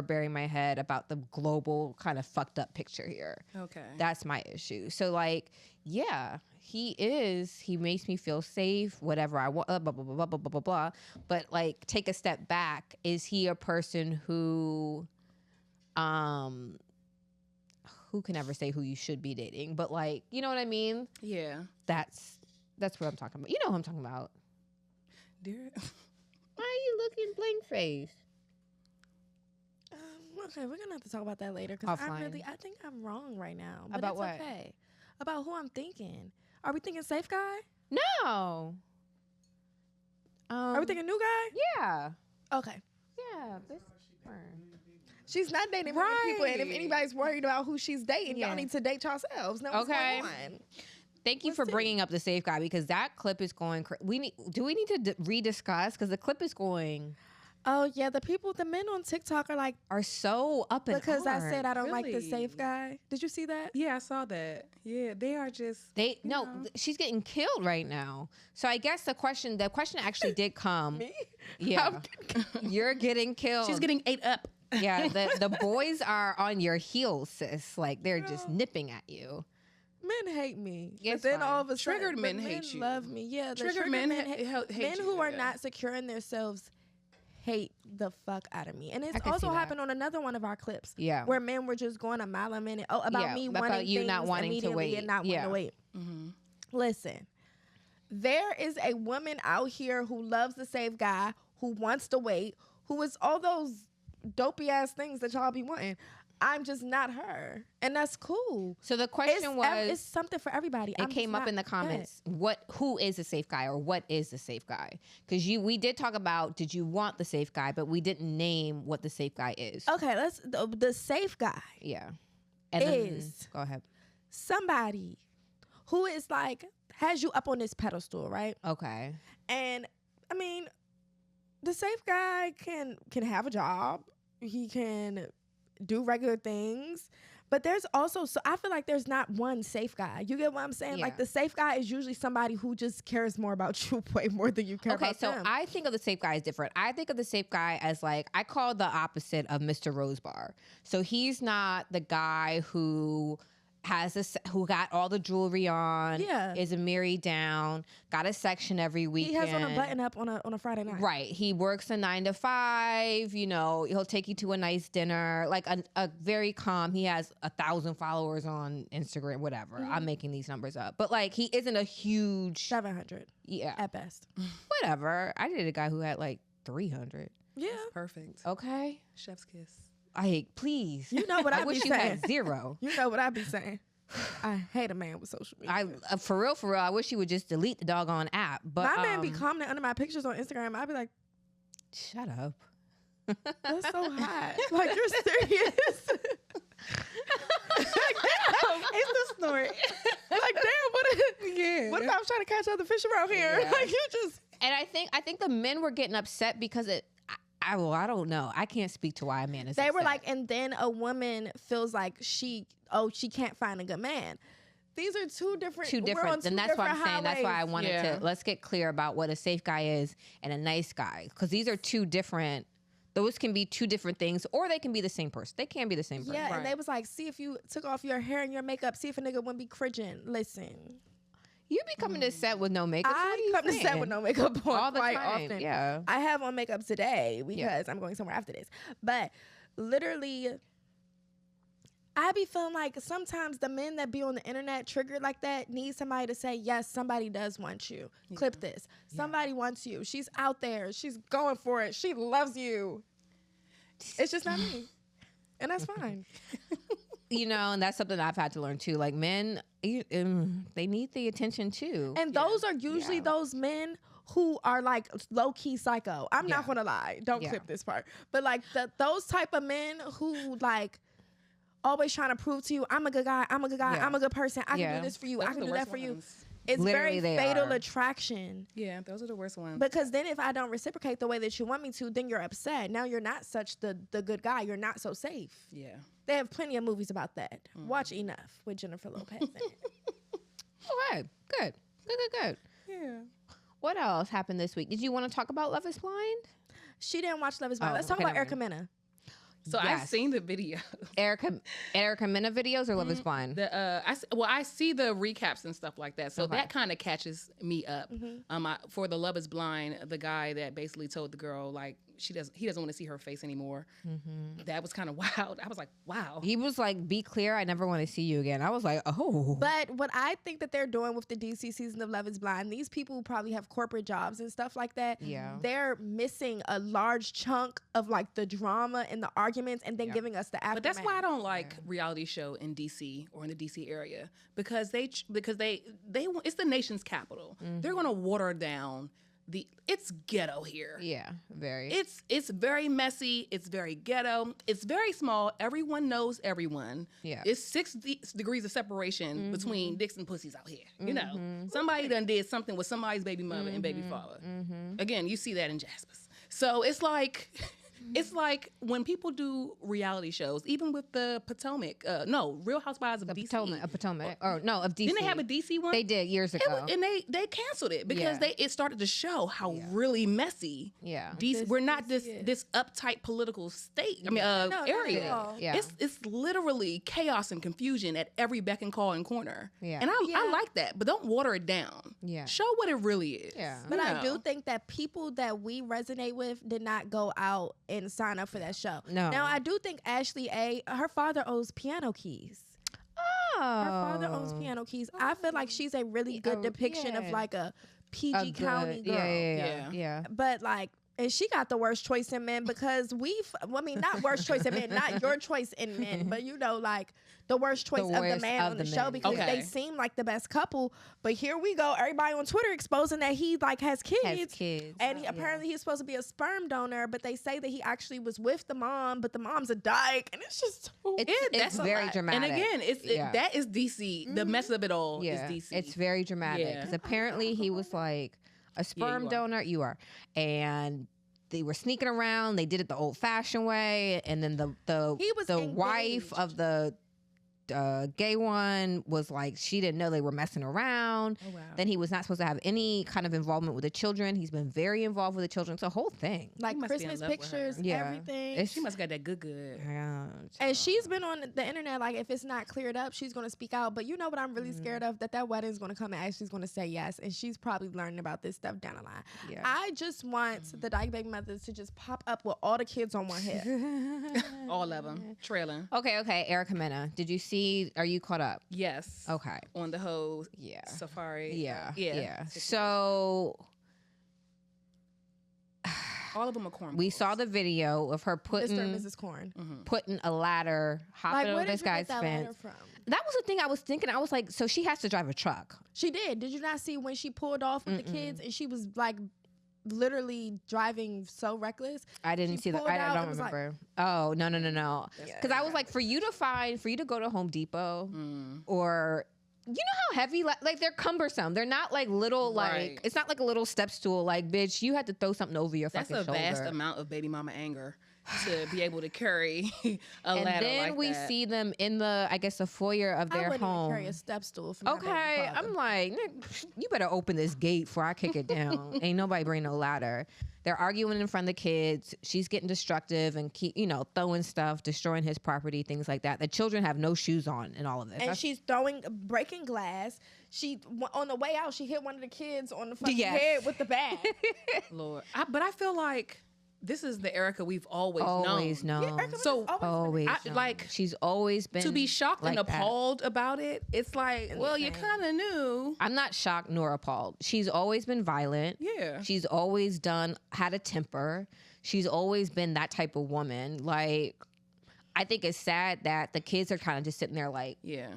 bury my head about the global kind of fucked up picture here. Okay. That's my issue. So like, yeah, he makes me feel safe, whatever I want, blah, blah, blah, blah, blah, blah, blah. But like, take a step back. Is he a person who can ever say who you should be dating? But like, you know what I mean? Yeah. That's what I'm talking about. You know who I'm talking about. Dear. Why are you looking blank face? Okay, we're gonna have to talk about that later because Offline. I think I'm wrong right now. But About it's what? Okay. About who I'm thinking. Are we thinking safe guy? No. Are we thinking new guy? Yeah. Okay. Yeah. She's not dating many people, and if anybody's worried about who she's dating, y'all need to date yourselves. Know what's going on. Thank you for bringing up the safe guy because that clip is going. Do we need to rediscuss because the clip is going? Oh yeah, the men on TikTok are so up in because I arms. said I don't like the Really? safe guy. Did you see that? Yeah, I saw that. Yeah, they are just. She's getting killed right now. So I guess the question actually did come. Me? Yeah, you're getting killed. She's getting ate up. Yeah, the boys are on your heels, sis. Like they're just nipping at you. Men hate me. It's but then fine. all of a sudden, Triggered men hate you. love me. Yeah, the Triggered men hate men you, who are yeah. not secure in themselves hate the fuck out of me. And I it's can see also that. happened on another one of our clips. Yeah. Where men were just going a mile a minute about me about wanting you things not wanting to immediately wait. and not wanting Yeah. to wait. Listen, there is a woman out here who loves the safe guy, who wants to wait, who is all those dopey ass things that y'all be wanting. I'm just not her, and that's cool. So the question It's something for everybody. it came up in the comments. Who is a safe guy or what is the safe guy? Because we did talk about did you want the safe guy, but we didn't name what the safe guy is. Okay, the safe guy Yeah. And is go ahead. somebody who is like has you up on this pedestal, right? Okay. And I mean, the safe guy can have a job. He can do regular things. But there's also, so I feel like there's not one safe guy. You get what I'm saying? Yeah. Like the safe guy is usually somebody who just cares more about you way more than you care about them. Okay, so I think of the safe guy as different. I think of the safe guy as like, I call the opposite of Mr. Rosebar. So he's not the guy who who got all the jewelry on, is married down, got a section every weekend. He has on a button up on a Friday night. Right. He works a 9 to 5, he'll take you to a nice dinner, like a very calm. He has 1,000 followers on Instagram, whatever. I'm making these numbers up. But like, he isn't a huge 700. Yeah. At best. Whatever. I dated a guy who had like 300. Yeah. Perfect. Okay. Chef's kiss. Please. You know what I wish be you saying. had 0. You know what I be saying. I hate a man with social media. For real, I wish you would just delete the doggone app. But my man be commenting under my pictures on Instagram. I'd be like, shut up. That's so hot. Like, you're serious? Like, damn. It's the snort. Like, damn, what if I was trying to catch other fish around here? Yeah. Like, you just. And I think the men were getting upset because I don't know. I can't speak to why a man is They upset. were like, and then a woman feels like she can't find a good man. These are two different. And that's why I'm saying. That's why I wanted to. Let's get clear about what a safe guy is and a nice guy, because these are two different. Those can be two different things, or they can be the same person. They can be the same person. Yeah, and they was like, see if you took off your hair and your makeup, see if a nigga wouldn't be cringing. Listen. You be coming to set with no makeup. I come to set with no makeup on all the quite time. often. Yeah, I have on makeup today because I'm going somewhere after this. But literally, I be feeling like sometimes the men that be on the internet triggered like that need somebody to say, yes, somebody does want you. Yeah. Clip this. Somebody wants you. She's out there. She's going for it. She loves you. It's just not me. And that's fine. You know, and that's something I've had to learn too. Like men, they need the attention too. And those are usually those men who are like low-key psycho. I'm not going to lie. Don't clip this part. But like those type of men who like, always trying to prove to you, I'm a good guy, I'm a good guy, I'm a good person, I can do this for you, I can do that for you. It's literally very fatal attraction. Yeah, those are the worst ones. Because then if I don't reciprocate the way that you want me to, then you're upset. Now you're not such the good guy. You're not so safe. Yeah. They have plenty of movies about that. Watch Enough with Jennifer Lopez in it. Okay, good. Yeah. What else happened this week? Did you want to talk about Love is Blind? She didn't watch Love is Blind. Let's talk about Erica Mena. So I've seen the video. Erica Mena videos or Love is Blind? I see the recaps and stuff like that. So that kind of catches me up. For the Love is Blind, the guy that basically told the girl like he doesn't want to see her face anymore. That was kind of wild. I was like, wow. He was like, be clear, I never want to see you again. I was like, oh. But what I think that they're doing with the DC season of Love is Blind, these people probably have corporate jobs and stuff like that. Yeah. They're missing a large chunk of like the drama and the arguments and then giving us the aftermath. But that's why I don't like reality show in DC or in the DC area because they it's the nation's capital. They're going to water down it's ghetto here. Yeah, very. It's very messy. It's very ghetto. It's very small. Everyone knows everyone. Yeah. It's 6 degrees of separation between dicks and pussies out here. You know, somebody done did something with somebody's baby mother and baby father. Again, you see that in Jaspers. So it's like when people do reality shows, even with the Potomac, Real Housewives of DC. Of DC. Didn't they have a DC one? They did years ago. And they canceled it because it started to show how really messy. Yeah. We're not this uptight political state. Area. Yeah. It's literally chaos and confusion at every beck and call and corner. Yeah. And I like that, but don't water it down. Yeah. Show what it really is. Yeah. But I do think that people that we resonate with did not go out and sign up for that show. No. Now I do think Ashley A, her father owes piano keys. Oh. Her father owns piano keys. I feel like she's a really good depiction of like a PG County girl. Yeah. But like, and she got the worst choice in men because not worst choice in men, not your choice in men, but you know, like the worst choice of the man on the show because they seem like the best couple. But here we go, everybody on Twitter exposing that he like has kids. And apparently he's supposed to be a sperm donor, but they say that he actually was with the mom, but the mom's a dyke, and it's just it's very dramatic. And again, that is DC. The mess of it all is DC. It's very dramatic because apparently he was like a sperm donor. You are. And they were sneaking around. They did it the old-fashioned way, and then the wife of the gay one was like, she didn't know they were messing around. Oh, wow. Then he was not supposed to have any kind of involvement with the children. He's been very involved with the children. It's a whole thing. Like Christmas pictures, everything. She must got that good. Yeah. And she's been on the internet, like if it's not cleared up, she's going to speak out. But you know what I'm really scared of? That wedding's going to come and Ashley's going to say yes. And she's probably learning about this stuff down the line. Yeah. I just want the dyke baby mothers to just pop up with all the kids on one head. All of them. Trailing. Okay. Erica Mena. Did you see? Are you caught up? Yes. Okay. On the whole safari. Yeah. So all of them are corn. We saw the video of her putting Mr. and Mrs. Corn. Putting a ladder hopping over this guy's fence. That was the thing I was thinking. I was like, so she has to drive a truck. She did. Did you not see when she pulled off with the kids and she was like literally driving so reckless? I didn't see that. I don't remember. Oh, no. Because I was like, for you to go to Home Depot or, you know how heavy, like they're cumbersome. They're not like little, like, it's not like a little step stool. Like, bitch, you had to throw something over your fucking shoulder. That's a vast amount of baby mama anger to be able to carry a ladder like that. And then we see them in the foyer of their home. I wouldn't carry a step stool for my baby father. I'm like, you better open this gate before I kick it down. Ain't nobody bring no ladder. They're arguing in front of the kids. She's getting destructive and throwing stuff, destroying his property, things like that. The children have no shoes on in all of this. And she's breaking glass. She, on the way out, she hit one of the kids on the fucking head with the bag. Lord. But I feel like this is the Erica we've always Always known. known. Erica So, Always I, known. like, she's always been to be shocked like and that. appalled about it, it's like, well, you kind of knew. I'm not shocked nor appalled. She's always been violent. Yeah. She's always had a temper. She's always been that type of woman. Like, I think it's sad that the kids are kind of just sitting there like, Yeah.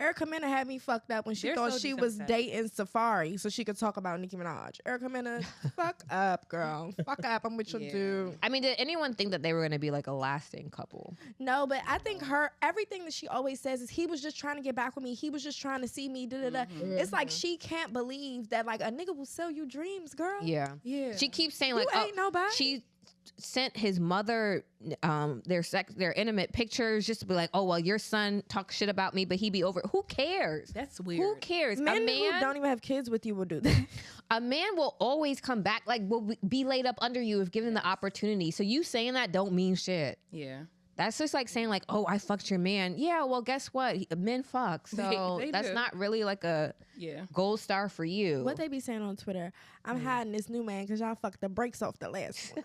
Erica Mena had me fucked up when she They're thought so she was desensitized. dating Safari so she could talk about Nicki Minaj. Erica Mena, fuck up, girl. Fuck up. I'm with your Yeah. dude. I mean, did anyone think that they were going to be like a lasting couple? No, but I think everything that she always says is he was just trying to get back with me. He was just trying to see me. Da-da-da. It's like she can't believe that like a nigga will sell you dreams, girl. Yeah. Yeah. She keeps saying like, ain't nobody. She sent his mother their intimate pictures just to be like, oh well, your son talks shit about me, but he be over. Who cares? That's weird. Who cares? Men a who man, don't even have kids with you will do that. a man will always come back. Like, will be laid up under you if given the opportunity. So you saying that don't mean shit. Yeah. That's just like saying like, oh, I fucked your man. Yeah, well, guess what? Men fuck. So They that's do. not really like a Yeah. gold star for you. What they be saying on Twitter? I'm hiding this new man because y'all fucked the brakes off the last one.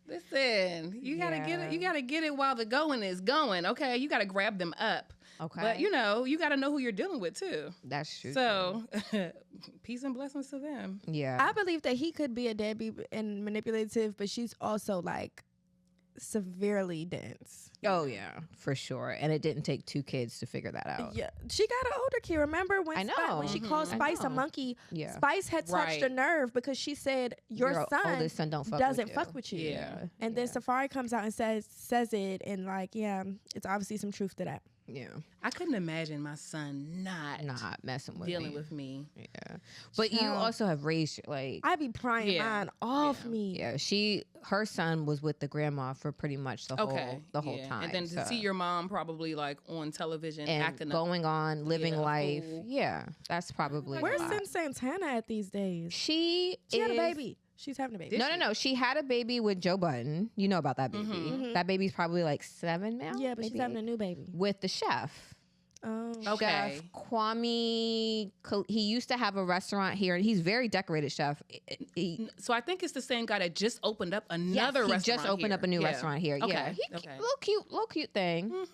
Listen, you gotta get Yeah. it. You gotta get it while the going is going. Okay, you gotta grab them up. Okay. But you gotta know who you're dealing with too. That's true. So, peace and blessings to them. yeah. I believe that he could be a deadbeat and manipulative, but she's also like severely dense. Oh yeah, for sure. And it didn't take 2 kids to figure that out. Yeah, she got an older kid. Remember when I know. when she called I Spice a know. monkey? Yeah. Spice had touched a Right. nerve because she said your son oldest son don't fuck doesn't with you. fuck with you. Yeah. And then Safari comes out and says it, and like, yeah, it's obviously some truth to that. Yeah. I couldn't imagine my son not Messing with dealing me. with me. Yeah. But you Child. also have raised like I be prying Yeah. mine off me. yeah, her son was with the grandma for pretty much the Okay. whole yeah. time. And then to so- see your mom probably like on television and acting going on, living yeah, life. fool. Yeah, that's probably a Where's lot. Sin Santana at these days? She Had a is- baby. She's having a baby. No. She had a baby with Joe Button. You know about that baby. Mm-hmm. That baby's probably like 7 now. Yeah, but she's maybe having a 8. new baby. With the chef. Oh. Okay. Chef Kwame, he used to have a restaurant here, and he's a very decorated chef. So I think it's the same guy that just opened up Yes, another he restaurant. just opened here. up a new Yeah. restaurant here. Okay. Yeah, Okay. little cute thing. What's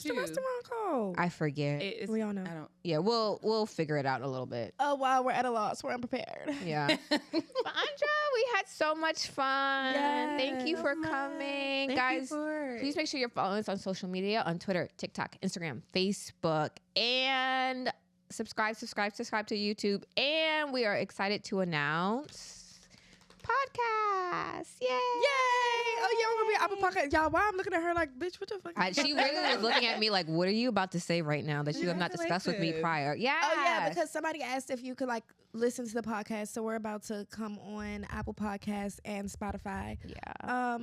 the you. restaurant called? I forget. It's, We all know. I don't. Yeah, we'll figure it out in a little bit. Oh wow, we're at a loss. We're unprepared. Yeah. But Andra, we had so much fun. Thank you Yes. for coming. Thank Guys, you for it. please make sure you're following us on social media, on Twitter, TikTok, Instagram, Facebook, and subscribe to YouTube. And we are excited to announce podcast. Yay! Yay! Oh yeah, we're gonna be Apple Podcast. Y'all, why I'm looking at her like, bitch, what the fuck? She really was looking at me like, what are you about to say right now that you have not discussed with me Congratulations. prior? Yeah. Oh yeah, because somebody asked if you could like listen to the podcast, so we're about to come on Apple Podcasts and Spotify. Yeah.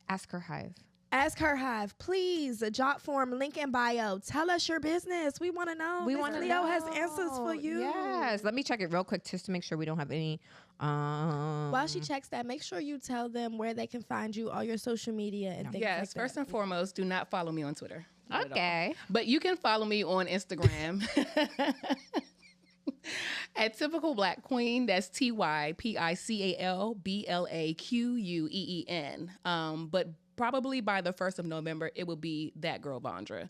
Ask her Hive. Ask her Hive, please. A jot form, link in bio. Tell us your business. We want to know. We Miss want to Leo know. has answers for you. Yes. Let me check it real quick just to make sure we don't have any. While she checks that, make sure you tell them where they can find you, all your social media and things Yes, like that. first and foremost, do not follow me on Twitter. Not at all. Okay. But you can follow me on Instagram at Typical Black Queen. That's TYPICALBLAQUEEN. But probably by the 1st of November, it will be that girl Vondra.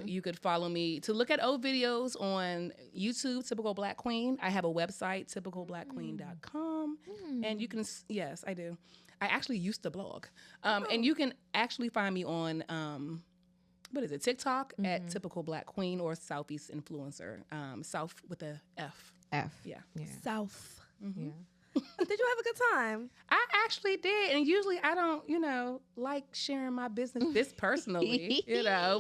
You could follow me to look at old videos on YouTube, Typical Black Queen. I have a website, typicalblackqueen.com. And you can, yes, I do. I actually used to blog. And you can actually find me on, what is it, TikTok at Typical Black Queen or Southeast Influencer. South with a F. F. Yeah. South. Yeah. Did you have a good time? I actually did. And usually I don't, like sharing my business this personally,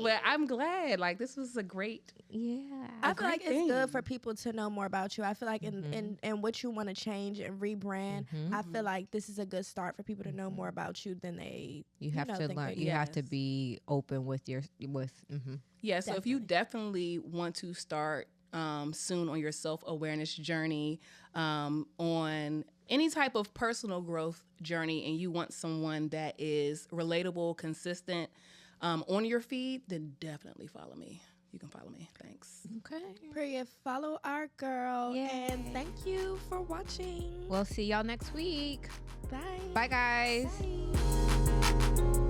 but I'm glad. Like, this was a great. Yeah. I feel like great it's good thing. for people to know more about you. I feel like in what you want to change and rebrand, I feel like this is a good start for people to know more about you than they. You have to think learn. they do. You have to Yes. be open with your Yeah, so if you definitely want to start soon on your self-awareness journey, on any type of personal growth journey, and you want someone that is relatable, consistent on your feed, then definitely follow me. you can follow me. Thanks. Okay. Priya, follow our girl. Yay. And thank you for watching. We'll see y'all next week. Bye. Bye, guys. Bye.